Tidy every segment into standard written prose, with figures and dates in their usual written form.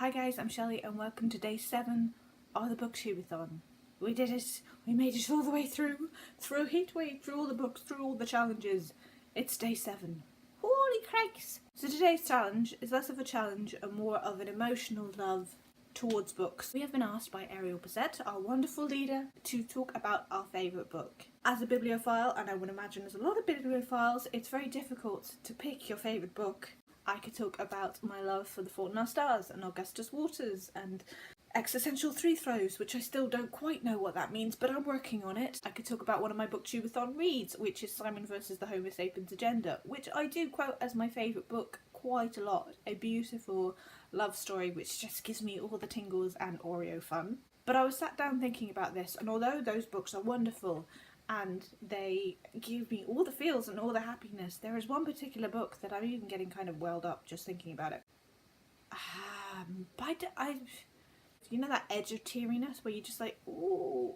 Hi guys, I'm Shelley and welcome to day 7 of the Book-Tube-A-Thon. We did it! We made it all the way through a heat wave, through all the books, through all the challenges. It's day 7. Holy crikes! So today's challenge is less of a challenge and more of an emotional love towards books. We have been asked by Ariel Bissett, our wonderful leader, to talk about our favourite book. As a bibliophile, and I would imagine there's a lot of bibliophiles, it's very difficult to pick your favourite book. I could talk about my love for The Fault in Our Stars and Augustus Waters and Existential Three Throws, which I still don't quite know what that means, but I'm working on it. I could talk about one of my Book-Tube-A-Thon reads, which is Simon vs. the Homo Sapiens Agenda, which I do quote as my favourite book quite a lot. A beautiful love story which just gives me all the tingles and Oreo fun. But I was sat down thinking about this, and although those books are wonderful and they give me all the feels and all the happiness, there is one particular book that I'm even getting kind of welled up just thinking about it. You know that edge of teariness where you just like, ooh,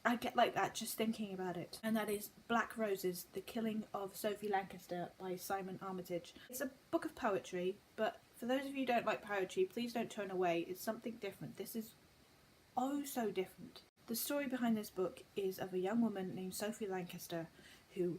I get like that just thinking about it. And that is Black Roses, The Killing of Sophie Lancaster by Simon Armitage. It's a book of poetry, but for those of you who don't like poetry, please don't turn away. It's something different. This is oh so different. The story behind this book is of a young woman named Sophie Lancaster who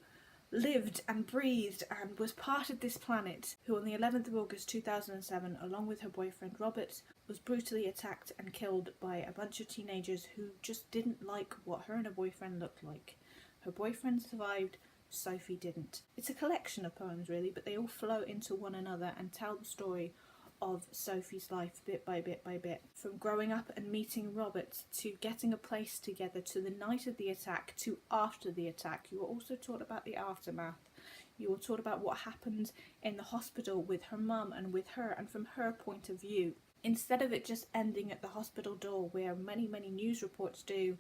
lived and breathed and was part of this planet, who on the 11th of August 2007, along with her boyfriend Robert, was brutally attacked and killed by a bunch of teenagers who just didn't like what her and her boyfriend looked like. Her boyfriend survived, Sophie didn't. It's a collection of poems really, but they all flow into one another and tell the story of Sophie's life bit by bit by bit. From growing up and meeting Robert, to getting a place together, to the night of the attack, to after the attack. You were also taught about the aftermath. You were taught about what happened in the hospital with her mum and with her, and from her point of view. Instead of it just ending at the hospital door where many news reports do,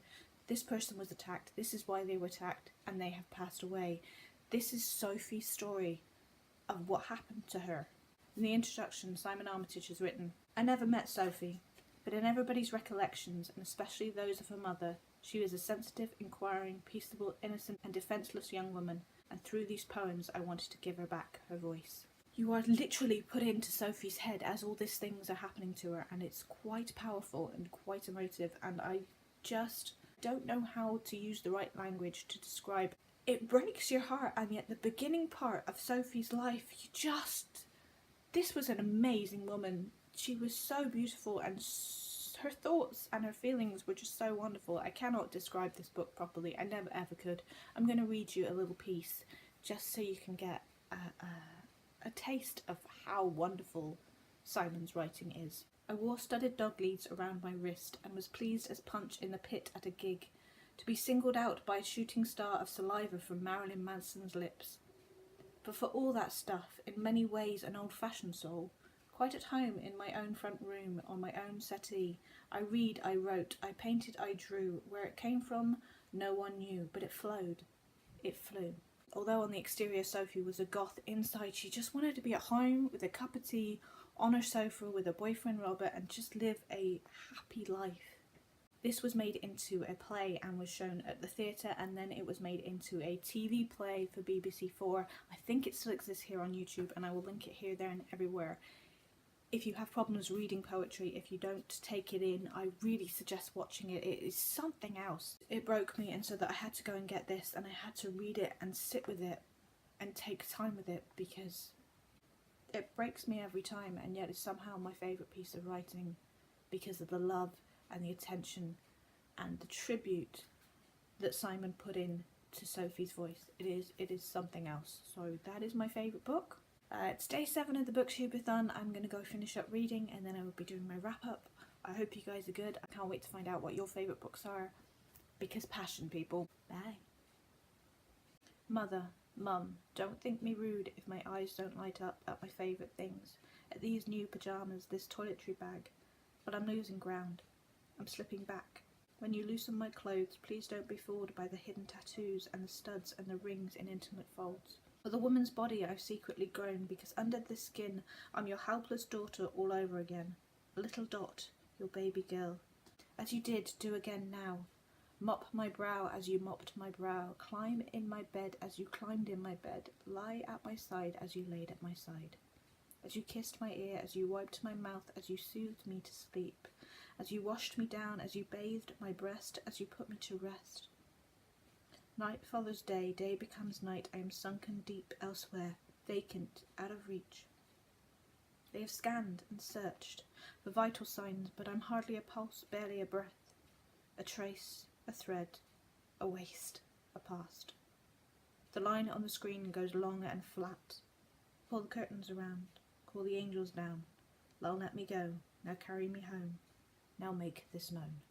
this person was attacked, this is why they were attacked, and they have passed away. This is Sophie's story of what happened to her. In the introduction, Simon Armitage has written, "I never met Sophie, but in everybody's recollections, and especially those of her mother, she was a sensitive, inquiring, peaceable, innocent and defenceless young woman, and through these poems I wanted to give her back her voice." You are literally put into Sophie's head as all these things are happening to her, and it's quite powerful and quite emotive, and I just don't know how to use the right language to describe. It breaks your heart, and yet the beginning part of Sophie's life, this was an amazing woman. She was so beautiful, and her thoughts and her feelings were just so wonderful. I cannot describe this book properly. I never ever could. I'm going to read you a little piece just so you can get a taste of how wonderful Simon's writing is. "I wore studded dog leads around my wrist and was pleased as Punch in the pit at a gig, to be singled out by a shooting star of saliva from Marilyn Manson's lips. But for all that stuff, in many ways an old-fashioned soul, quite at home in my own front room, on my own settee, I read, I wrote, I painted, I drew. Where it came from, no one knew, but it flowed. It flew." Although on the exterior Sophie was a goth, inside she just wanted to be at home with a cup of tea, on her sofa with her boyfriend Robert, and just live a happy life. This was made into a play and was shown at the theatre, and then it was made into a TV play for BBC4. I think it still exists here on YouTube, and I will link it here, there and everywhere. If you have problems reading poetry, if you don't take it in, I really suggest watching it. It is something else. It broke me, and so that I had to go and get this, and I had to read it and sit with it and take time with it, because it breaks me every time, and yet it's somehow my favourite piece of writing because of the love and the attention and the tribute that Simon put in to Sophie's voice. It is something else. So that is my favourite book. It's day 7 of the Book-Tube-A-Thon. I'm going to go finish up reading and then I will be doing my wrap up. I hope you guys are good. I can't wait to find out what your favourite books are, because passion, people. Bye. "Mother, Mum, don't think me rude if my eyes don't light up at my favourite things, at these new pyjamas, this toiletry bag, but I'm losing ground. I'm slipping back. When you loosen my clothes, please don't be fooled by the hidden tattoos and the studs and the rings in intimate folds. For the woman's body I've secretly grown, because under the skin I'm your helpless daughter all over again. Little Dot, your baby girl. As you did, do again now. Mop my brow as you mopped my brow. Climb in my bed as you climbed in my bed. Lie at my side as you laid at my side. as you kissed my ear, as you wiped my mouth, as you soothed me to sleep, as you washed me down, as you bathed my breast, as you put me to rest. Night follows day, day becomes night, I am sunken deep elsewhere, vacant, out of reach. They have scanned and searched for vital signs, but I'm hardly a pulse, barely a breath, a trace, a thread, a waste, a past. The line on the screen goes long and flat. Pull the curtains around, call the angels down. They'll let me go, now carry me home, now make this known.